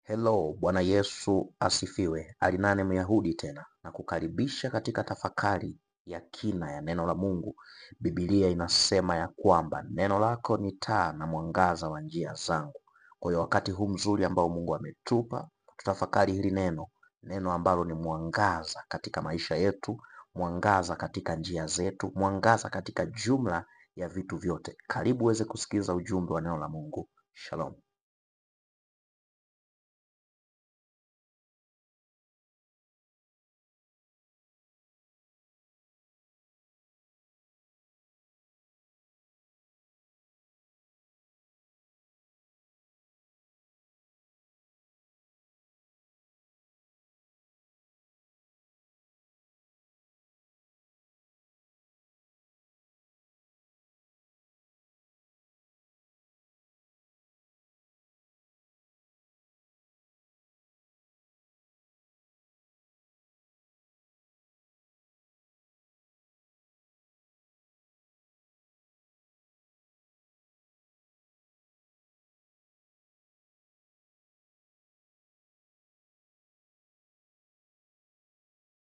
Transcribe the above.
Hello, Bwana Yesu asifiwe. Alinane Myahudi tena na kukaribisha katika tafakari ya kina ya neno la Mungu. Biblia inasema ya kwamba neno lako ni taa na mwangaza wa njia zangu. Kwa hiyo wakati huu mzuri ambao Mungu ametupa, tutafakari hili neno ambalo ni mwangaza katika maisha yetu, mwangaza katika njia zetu, mwangaza katika jumla ya vitu vyote. Karibu uweze kusikiliza ujumbe wa neno la Mungu. Shalom.